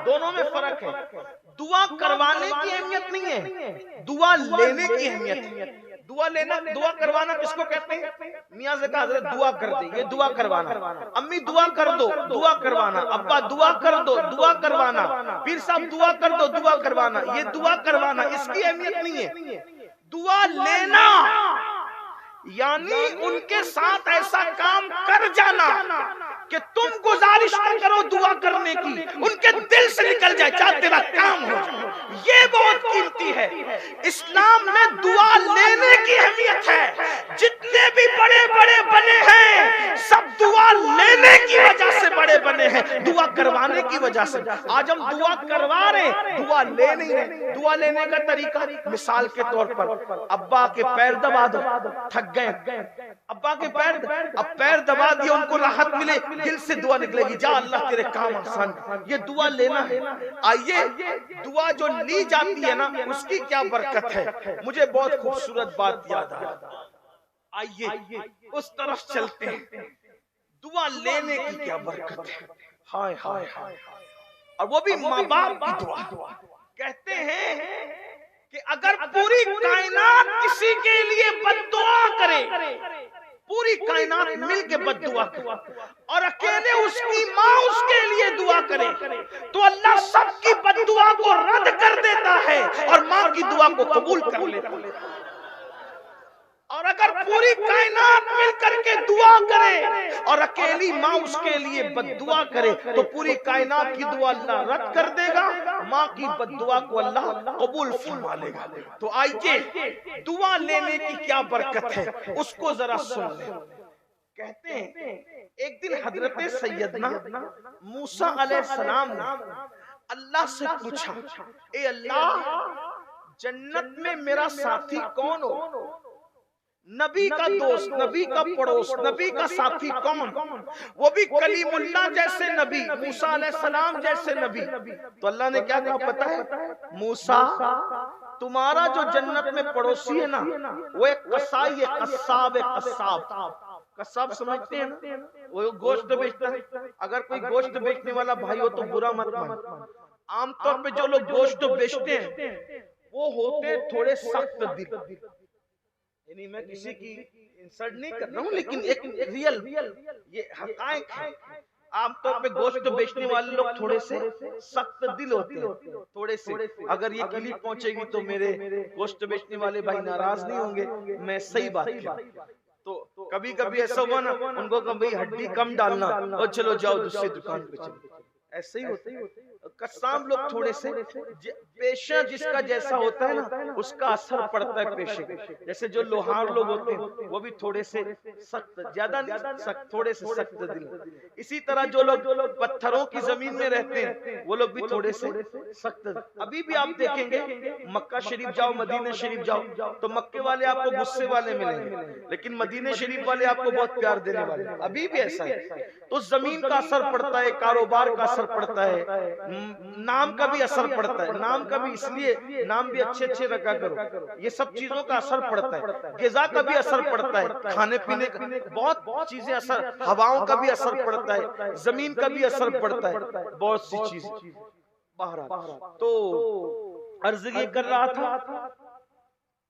दोनों में फर्क है। दुआ करवाने की अहमियत नहीं है, दुआ लेने की अहमियत है। दुआ लेना, दुआ करवाना किसको कहते हैं? मियां से कहा हजरत दुआ कर दे, ये दुआ करवाना। अम्मी दुआ कर दो, दुआ करवाना। अब्बा दुआ कर दो, दुआ करवाना। पीर साहब दुआ कर दो, दुआ करवाना। ये दुआ करवाना, इसकी अहमियत नहीं है। दुआ लेना यानी उनके साथ ऐसा काम कर जाना कि तुम गुजारिश न करो दुआ करने की, उनके दिल से निकल जाए, चाहे तेरा काम हो जाए। ये बहुत कीमती है। इस्लाम में दुआ लेने की अहमियत है। जितने भी बड़े बड़े बने हैं सब दुआ लेने की वजह से बड़े बने हैं, दुआ करवाने की वजह से। आज हम दुआ करवा रहे, दुआ ले नहीं रहे। दुआ लेने का तरीका, मिसाल के तौर पर अब्बा के पैर दबा दो, थक गए, अब्बा के पैर, अब पैर दबा दिए, उनको राहत मिले, दिल से दुआ निकलेगी, जा अल्लाह तेरे काम आसान। ये दुआ लेना है। आइए, दुआ जो ली जाती है ना उसकी क्या बरकत है। मुझे बहुत खूबसूरत बात याद आई। आइए उस तरफ चलते हैं। दुआ लेने की क्या बरकत है। हाय हाय हाय। और वो भी माँ बाप की दुआ। कहते हैं कि अगर पूरी कायनात किसी के लिए बद्दुआ करे, पूरी कायनात मिल के बद्दुआ करे और अकेले उसकी माँ उसके लिए दुआ करे, तो अल्लाह सबकी बद्दुआ को रद्द कर देता है और माँ की दुआ को कबूल कर लेता है। और अगर पूरी कायनात मिल करके दुआ करे और अकेली माँ उसके लिए बद्दुआ करे, तो पूरी कायनात की दुआ अल्लाह रद्द कर देगा, माँ की बद्दुआ को अल्लाह कबूल फरमा लेगा। तो आइए, दुआ लेने की क्या बरकत है उसको जरा सुन ले। कहते हैं एक दिन हजरत सैयदना मूसा अलैहिस्सलाम ने अल्लाह से पूछा, ए अल्लाह, जन्नत में मेरा साथी कौन हो? नबी का दोस्त, नबी का पड़ोस, नबी का साथी कौन? वो भी कलीमुल्लाह जैसे नबी, मूसा अलैहिस्सलाम जैसे नबी। तो अल्लाह ने क्या कहा पता है? मूसा, तुम्हारा जो जन्नत में पड़ोसी है ना, वो एक कसाई है, कस्साब है। कस्साब, कस्साब समझते हैं ना, वो गोश्त बेचता है। अगर कोई गोश्त बेचने वाला भाई हो तो बुरा मत मान। आमतौर पे जो लोग गोश्त बेचते हैं वो होते थोड़े सख्त दिल। यानी मैं किसी की इंसल्ट नहीं कर रहा हूँ, लेकिन एक रियल ये हकायक है। आमतौर पे गोश्त बेचने वाले लोग थोड़े से सख्त दिल होते हैं, थोड़े से। अगर ये क्लिप पहुंचेगी तो मेरे गोश्त बेचने वाले भाई नाराज नहीं होंगे, मैं सही बात कर। तो कभी कभी ऐसा हुआ ना, उनको कभी हड्डी कम डालना और चलो जाओ दूसरी दुकान पे चलो, ऐसे ही होते हैं। कस्साब लोग थोड़े से, पेशा जिसका जैसा होता है ना उसका असर पड़ता है पेशे। जैसे जो लोहार लोग होते हैं वो भी थोड़े से सख्त, ज्यादा नहीं सख्त, थोड़े से सख्त दिल। इसी तरह जो लोग पत्थरों की जमीन में रहते हैं वो लोग भी थोड़े से सख्त। अभी भी आप देखेंगे मक्का शरीफ जाओ, मदीना शरीफ जाओ, तो मक्के वाले आपको गुस्से वाले मिलेंगे, लेकिन मदीना शरीफ वाले आपको बहुत प्यार देने वाले। अभी भी ऐसा है। तो जमीन का असर पड़ता है, कारोबार का असर पड़ता है, नाम का भी असर पड़ता है। नाम का भी, इसलिए नाम भी अच्छे अच्छे रखा करो। ये सब चीजों का असर पड़ता है। गिज़ा का भी असर पड़ता है, खाने पीने का बहुत चीजें असर, हवाओं का भी असर पड़ता है, जमीन का भी असर पड़ता है, बहुत सी चीज। बहरहाल तो अर्ज ये कर रहा था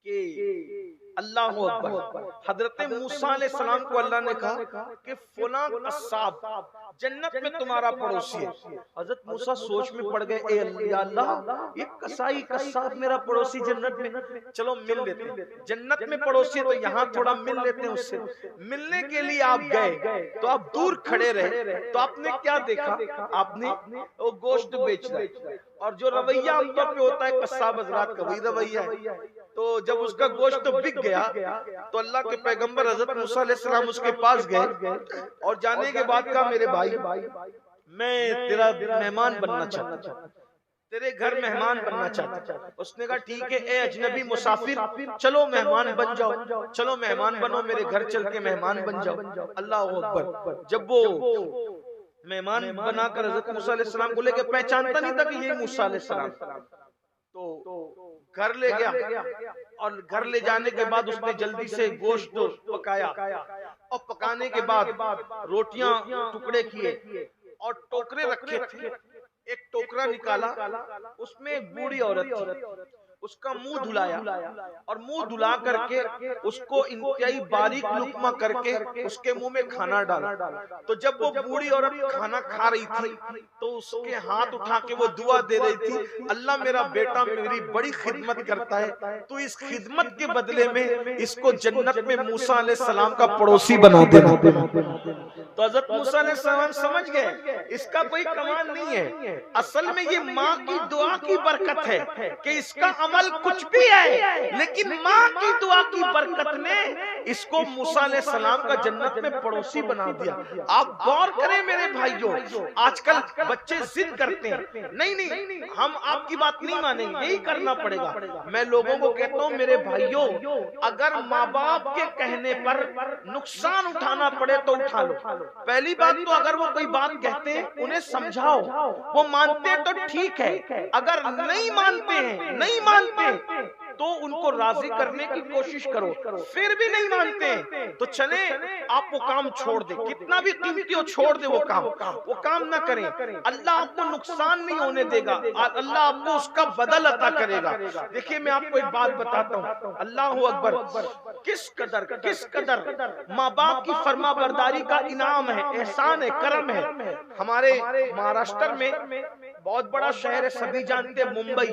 कि अल्लाह अकबर, हजरत मूसा अलैहिस्सलाम को अल्लाह ने कहा कि फुला कस्साब जन्नत में तुम्हारा पड़ोसी है। हजरत मूसा सोच में पड़ गए, ए अल्लाह, ये कसाई कस्साब मेरा पड़ोसी जन्नत में, चलो मिल लेते हैं। जन्नत में पड़ोसी है तो यहाँ थोड़ा मिल लेते हैं उससे। मिलने के लिए आप गए तो आप दूर खड़े रहे, तो आपने क्या देखा? आपने वो गोश्त बेच रहा है, और जो रवैया आमतौर पे होता है कस्साब हजरात का, वही रवैया है। तो जब उसका गोश्त बिक गया तो अल्लाह के पैगंबर हजरत मूसा अलैहिस्सलाम उसके पास गए और जाने के बाद कहा, मेरे भाई, मैं तेरा मेहमान बनना चाहता हूं, तेरे घर मेहमान बनना चाहता हूं। उसने कहा ठीक है, ए अजनबी मुसाफिर, चलो मेहमान बन जाओ, चलो मेहमान बनो, मेरे घर चल के मेहमान बन जाओ। अल्लाह अकबर। जब वो मेहमान बनाकर हजरत मूसा अलैहिस्सलाम को लेके, पहचानता नहीं था कि ये मूसा अलैहिस्सलाम, तो घर ले गया और घर ले जाने के बाद उसने जल्दी से गोश्त पकाया और पकाने के बाद रोटियां टुकड़े किए और टोकरे रखे थे। एक टोकरा टोकरा निकाला, उसमें एक बूढ़ी औरत थी, उसका मुंह धुलाया और मुंह धुला करके उसको इंतहाई बारीक लुकमा करके उसके मुंह में खाना डाला। तो जब वो बूढ़ी औरत खाना खा रही थी तो उसके हाथ उठा के वो दुआ दे रही थी, अल्लाह मेरा बेटा मेरी बड़ी खिदमत करता है, तो इस खिदमत के बदले में इसको जन्नत में मूसा अलैहिस्सलाम का पड़ोसी बना देना। तो हज़रत मूसा अलैहिस्सलाम समझ गए इसका कोई कमाल नहीं है, असल में ये माँ की दुआ की बरकत है कि इसका अमल कुछ भी है लेकिन माँ की दुआ की बरकत ने इसको मूसा अलैहिस्सलाम का जन्नत में पड़ोसी बना दिया। आप गौर करें मेरे भाइयों, आजकल बच्चे जिद करते हैं, नहीं नहीं हम आपकी बात नहीं मानेंगे, यही करना पड़ेगा। मैं लोगों को कहता हूँ मेरे भाइयों, अगर माँ बाप के कहने पर नुकसान उठाना पड़े तो उठा लो। पहली बात तो अगर वो कोई बात कहते हैं उन्हें समझाओ, वो मानते हैं तो ठीक है, अगर नहीं मानते हैं तो उनको राजी करने की कोशिश करो, फिर भी नहीं मानते तो चले आप वो काम छोड़ दे, कितना भी कीमती हो छोड़ दे वो काम ना करें। अल्लाह आपको नुकसान नहीं होने देगा, अल्लाह आपको उसका बदल अता करेगा। देखिए मैं आपको एक बात बताता हूँ, अल्लाह अकबर, किस कदर माँ बाप की फरमाबरदारी का इनाम है, एहसान है, करम है। हमारे महाराष्ट्र में बहुत बड़ा शहर है, सभी जानते हैं, मुंबई,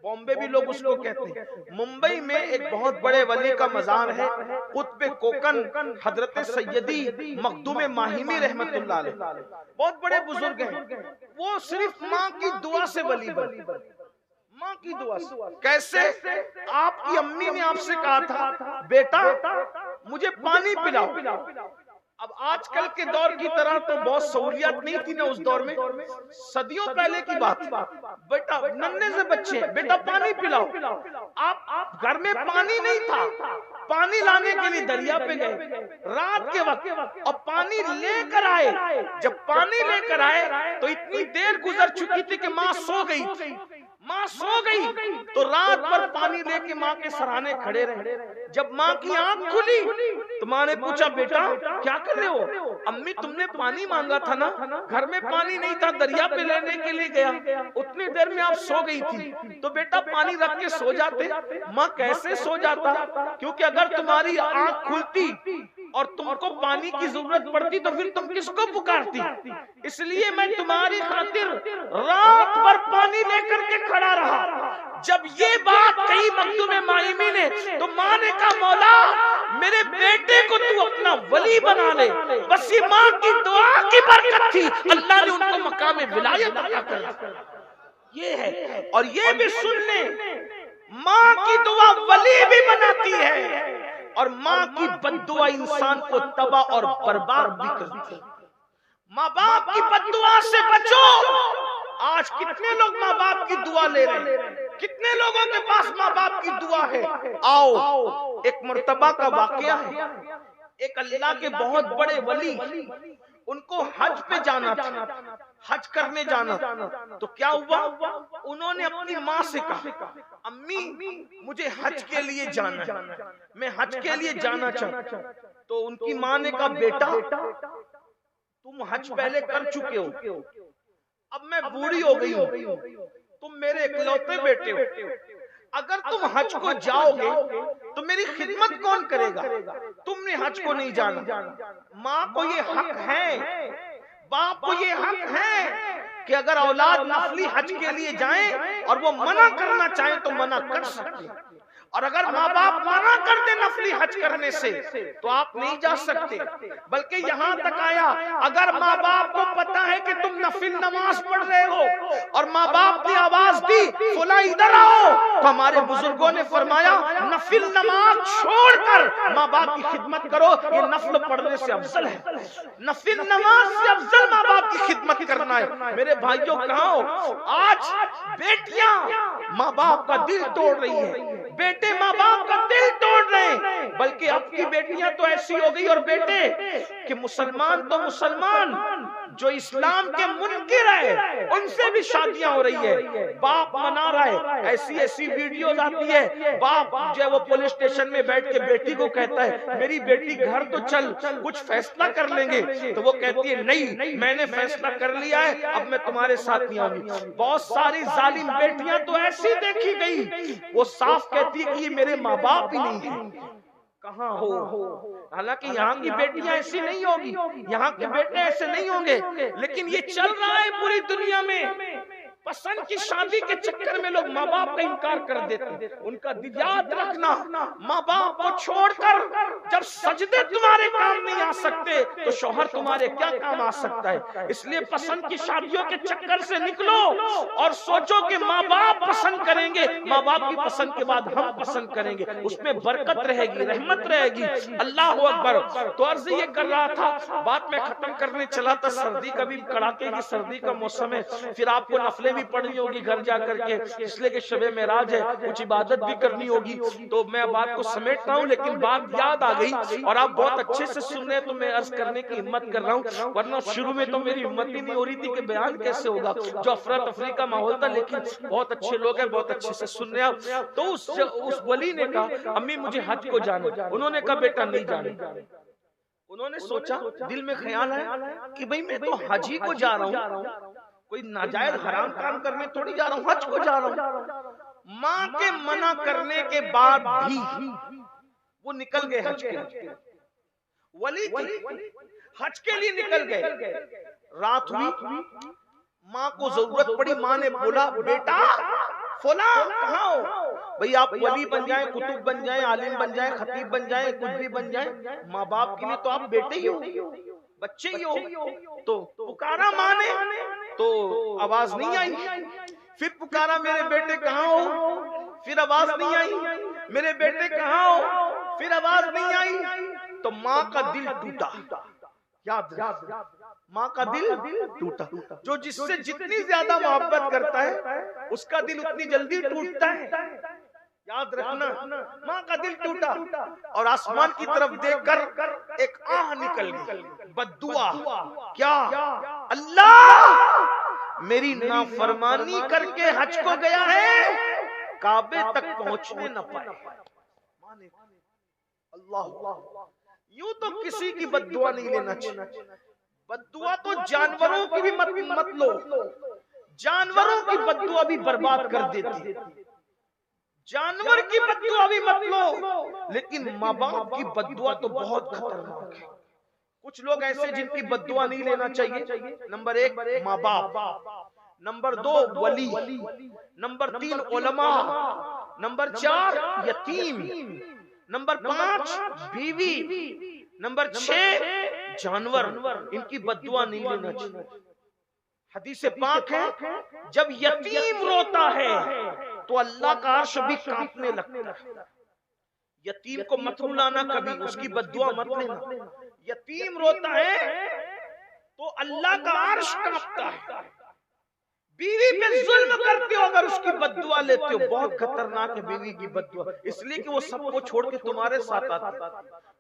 बॉम्बे भी लोग उसको कहते हैं। मुंबई में एक बहुत बड़े वली का मजार है, कुतुब कोकन हजरत सैयदी मखदूम माहिमी रहमतुल्लाह अलैह, बहुत बड़े बुजुर्ग हैं। वो सिर्फ माँ की दुआ से वली बने, माँ की दुआ से। कैसे? आपकी अम्मी ने आपसे कहा था बेटा मुझे पानी पिलाओ। अब आजकल के दौर की तरह तो बहुत सहूलियत नहीं थी ना उस दौर में, सदियों पहले की बात। बेटा नन्हे से बच्चे, बेटा पानी पिलाओ। आप घर में पानी नहीं था, पानी लाने के लिए दरिया पे गए रात के वक्त और पानी लेकर आए। जब पानी लेकर आए तो इतनी देर गुजर चुकी थी कि माँ सो गई तो रात भर पानी लेके माँ के सराहने खड़े रहे। जब माँ की आंख खुली तो माँ ने पूछा बेटा क्या कर रहे हो? अम्मी तुमने पानी मांगा था ना, घर में पानी नहीं था, दरिया पे लेने के लिए गया, उतनी देर में आप सो गई थी, तो बेटा पानी रख के सो जाते। माँ कैसे सो जाता? क्योंकि अगर तुम्हारी आंख खुलती और तुमको पानी की जरूरत पड़ती तो फिर तुम किसको पुकारती? इसलिए मैं तुम्हारी खातिर रात भर पानी लेकर के खड़ा रहा। जब ये बात कही मखदूम माहिमी ने तो माँ ने कहा मौला मेरे बेटे को तू अपना वली बना ले। बस ये माँ की दुआ की बरकत थी, अल्लाह ने उनको मकाम विलायत अता कर। ये है, और ये भी सुन ले, माँ की दुआ वली भी बनाती है और माँ की बद्दुआ इंसान को तबाह और बर्बाद भी करती है। माँ बाप की बद्दुआ से बचो। आज कितने लोग माँ बाप की दुआ ले रहे हैं, कितने लोगों के पास माँ बाप की दुआ है। आओ एक मर्तबा का वाकया है, एक अल्लाह के बहुत बड़े वली, उनको हज पे जाना था, हज करने जाना। तो क्या हुआ, उन्होंने अपनी माँ से कहा अम्मी मुझे हज के लिए जाना है, मैं हज के लिए जाना चाहता। तो उनकी माँ ने कहा बेटा तुम हज पहले कर चुके हो, अब मैं बूढ़ी हो गई हूँ, तुम मेरे इकलौते बेटे हो, अगर तुम हज को जाओगे तो मेरी खिदमत कौन करेगा? तुमने हज को नहीं जाना। माँ को ये हक है, बाप को ये हक है कि अगर औलाद नफली हज के लिए जाएं और वो मना करना चाहे तो मना कर सकते, और अगर माँ बाप मना कर दे नफली हज करने से तो आप नहीं जा सकते। बल्कि यहाँ तक आया अगर माँ बाप को पता है कि तुम नफिल नमाज पढ़ रहे हो और माँ बाप ने आवाज दी फुला इधर आओ, तो हमारे बुजुर्गों ने फरमाया नफिल नमाज छोड़कर माँ बाप की खिदमत करो, ये नफल पढ़ने से अफजल है। नफिल नमाज से अफजल माँ बाप की खिदमत करना है। मेरे भाइयों कहो, आज बेटियां माँ बाप का दिल तोड़ रही है, बेटे माँ बाप का दिल तोड़ रहे हैं, बल्कि अब की बेटियां तो ऐसी हो गई और बेटे कि मुसलमान तो मुसलमान, जो इस्लाम के मुनकिर है उनसे भी शादियां हो रही है। बाप मना रहा है, ऐसी ऐसी वीडियोज आती है, बाप जो है वो पुलिस स्टेशन में बैठ के बेटी को कहता है मेरी बेटी घर तो चल, कुछ फैसला कर लेंगे, तो वो कहती है नहीं मैंने फैसला कर लिया है, अब मैं तुम्हारे साथ नहीं आऊंगी। बहुत सारी जालिम बेटियां तो ऐसी देखी गई, वो साफ कहती है कि ये मेरे माँ बाप ही नहीं है, कहाँ हो। हालांकि यहाँ की बेटियां ऐसी नहीं होगी, यहाँ के बेटे ऐसे नहीं होंगे, लेकिन ये चल रहा है पूरी दुनिया में। पसंद की शादी के चक्कर में लोग माँ बाप का इनकार कर देते हैं। उनका याद रखना, माँ बाप को छोड़कर जब सजदे तुम्हारे काम नहीं आ सकते तो शौहर तुम्हारे क्या काम आ सकता है। इसलिए पसंद की शादियों के चक्कर से निकलो और सोचो कि माँ बाप पसंद करेंगे, माँ बाप की पसंद के बाद हम पसंद करेंगे, उसमें बरकत रहेगी, रहमत रहेगी। अल्लाह अकबर। तो अर्ज ये कर रहा था, बात में खत्म करने चला था, सर्दी का भी कड़ाके की सर्दी का मौसम है, फिर आपको नफले भी पढ़नी होगी घर जा करके, इसलिए कि शबे मेराज है, कुछ इबादत भी करनी होगी। तो मैं बात को समेट रहा हूँ, लेकिन बात याद आ गई और आप बहुत अच्छे से सुन रहे हैं, तो मैं अर्ज करने की हिम्मत कर रहा हूँ, वरना शुरू में तो मेरी हिम्मत ही नहीं हो रही थी कि बयान कैसे होगा, जो अफरा तफरी का माहौल था, लेकिन बहुत अच्छे लोग हैं, बहुत अच्छे से सुन रहे हैं। तो उस वली ने कहा अम्मी मुझे हज को जाना, उन्होंने कहा बेटा नहीं जाने। उन्होंने सोचा, दिल में ख्याल है कि भाई मैं तो हज ही को जा रहा हूँ, कोई नाजायज हराम काम करने थोड़ी जा रहा हूँ, हज को जा रहा हूँ। माँ के मना करने के बाद भी वो निकल गए हज के लिए। वली हज के लिए निकल गए। रात हुई, माँ को जरूरत पड़ी, माँ ने बोला बेटा फला कहाँ हो? भाई आप वली बन जाए, कुतुब बन जाए, आलिम बन जाए, खतीब बन जाए, कुछ भी बन जाए, माँ बाप के लिए तो आप बेटे ही हो, बच्चे ही हो। तो पुकारा माँ ने तो आवाज नहीं आई, फिर पुकारा मेरे बेटे कहाँ हो, फिर आवाज नहीं आई, मेरे बेटे कहाँ हो, फिर आवाज नहीं आई। तो माँ का दिल टूटा, याद माँ का दिल टूटा। जो जिससे जितनी ज्यादा मोहब्बत करता है उसका दिल उतनी जल्दी टूटता है, याद रखना। माँ का दिल टूटा और आसमान की तरफ देखकर एक आह निकल गई, बद्दुआ। क्या? अल्लाह मेरी नाफरमानी करके हज को गया है, काबे तक पहुंचने न पाए। अल्लाह, यूं तो किसी की बद्दुआ नहीं लेना चाहिए। बद्दुआ तो जानवरों की भी मत लो, जानवरों की बद्दुआ भी बर्बाद कर देती है। जानवर की बद्दुआ भी मत लो, लेकिन माँ बाप की बद्दुआ तो बहुत खतरनाक है। कुछ लोग ऐसे जिनकी बद्दुआ नहीं लेना चाहिए। नंबर 1 माँ बाप, नंबर 2 वली, नंबर 3 उलमा, नंबर 4 यतीम, नंबर 5 बीवी, नंबर 6 जानवर। इनकी बद्दुआ नहीं लेना चाहिए। हदीस पाक है, जब यतीम रोता है तो अल्लाह का अर्श भी कांपने लगता है। यतीम को मत रुलाना कभी, उसकी बद्दुआ मत लेना। यतीम रोता है तो अल्लाह का अर्श कांपता है। बीवी पे जुल्म करते हो अगर उसकी बद्दुआ लेते हो, बहुत खतरनाक है बीवी की बद्दुआ, इसलिए कि वो सबको छोड़ के तुम्हारे साथ आती है।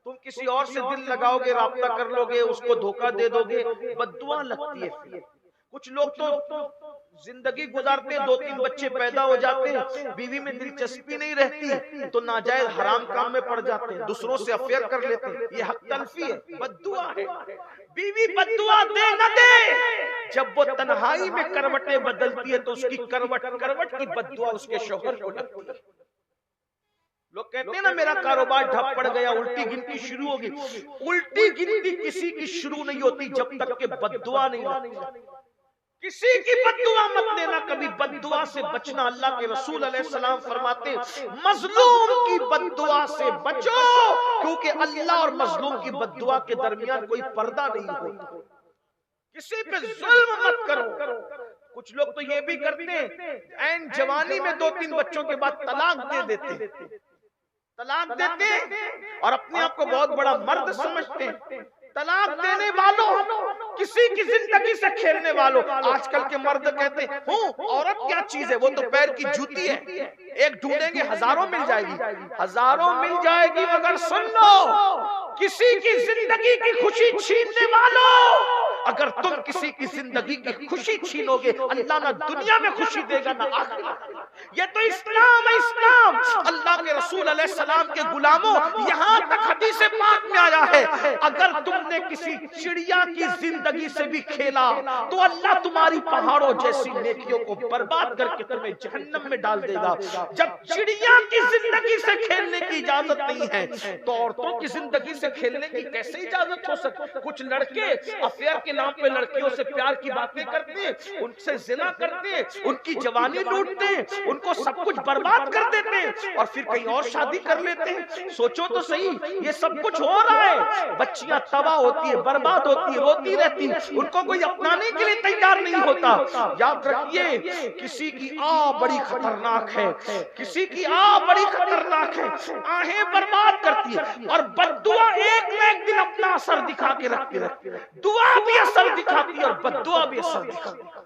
तुम किसी और से दिल लगाओगे, राब्ता कर लोगे, उसको धोखा दे दोगे, बद्दुआ लगती है। कुछ लोग तो जिंदगी गुजारते, 2-3 बच्चे पैदा हो जाते हैं, बीवी में दिलचस्पी नहीं रहती तो नाजायज हराम काम में पड़ जाते हैं, दूसरों से अफेयर कर लेते हैं। ये हक तलफी है, बद्दुआ है। बीवी बद्दुआ दे न दे, जब वो तन्हाई में करवटें बदलती है तो उसकी करवट की बद्दुआ उसके शौहर को लगती है। लोग कहते हैं ना मेरा कारोबार ठप पड़ गया, उल्टी गिनती शुरू होगी। उल्टी गिनती किसी की शुरू नहीं होती जब तक के बद्दुआ नहीं लगती। किसी की बद्दुआ मत लेना, कभी बद्दुआ से बचना। अल्लाह के रसूल अलैहिस्सलाम फरमाते मजलूम की बद्दुआ से बचो, क्योंकि अल्लाह और मजलूम की बद्दुआ के दरमियान कोई पर्दा नहीं होता। किसी पे जुल्म मत करो। कुछ लोग तो ये भी करते हैं, ऐन जवानी में 2-3 बच्चों के बाद तलाक दे देते, तलाक देते और अपने आप को बहुत बड़ा मर्द समझते हैं। तलाक देने वालों, किसी की जिंदगी से खेलने वालों। आजकल के मर्द कहते हैं औरत क्या चीज है, वो तो पैर की जूती है, एक ढूंढेंगे हजारों मिल जाएगी, हजारों मिल जाएगी, मगर सुन लो, किसी की जिंदगी की खुशी छीनने वालों, अगर तुम किसी की जिंदगी की खुशी छीनोगे, अल्लाह ना दुनिया में खुशी देगा ना आखिरत में। ये तो इस्लाम है, इस्लाम। अल्लाह के रसूल अलैहिस्सलाम के गुलामों, यहां तक हदीस पाक में आया है, अगर तुमने किसी चिड़िया की जिंदगी से भी खेला तो अल्लाह तुम्हारी पहाड़ों जैसी नेकियों को बर्बाद करके तुम्हें जहन्नम में डाल देगा। जब चिड़िया की जिंदगी से खेलने की इजाजत नहीं है तो औरतों की जिंदगी से खेलने की कैसे इजाजत हो सकती? कुछ लड़के अफेयर के नाम पे लड़कियों से प्यार की बातें करते हैं, उनसे जिना करते हैं, उनकी जवानी लूटते हैं, उनको सब कुछ बर्बाद कर देते हैं और फिर कहीं और शादी कर लेते हैं। सोचो तो सही, ये सब कुछ हो रहा है। बच्चियां तबाह होती है, बर्बाद होती है, रोती रहती है, उनको कोई अपनाने के लिए तैयार नहीं होता। याद रखिए, किसी की आ बड़ी खतरनाक है, किसी की आ बड़ी खतरनाक है, आहें बर्बाद करती है और बद्दुआ एक न एक दिन अपना असर दिखा के रखती है। दुआ भी असर दिखाती है और बद्दुआ भी असर दिखाती है।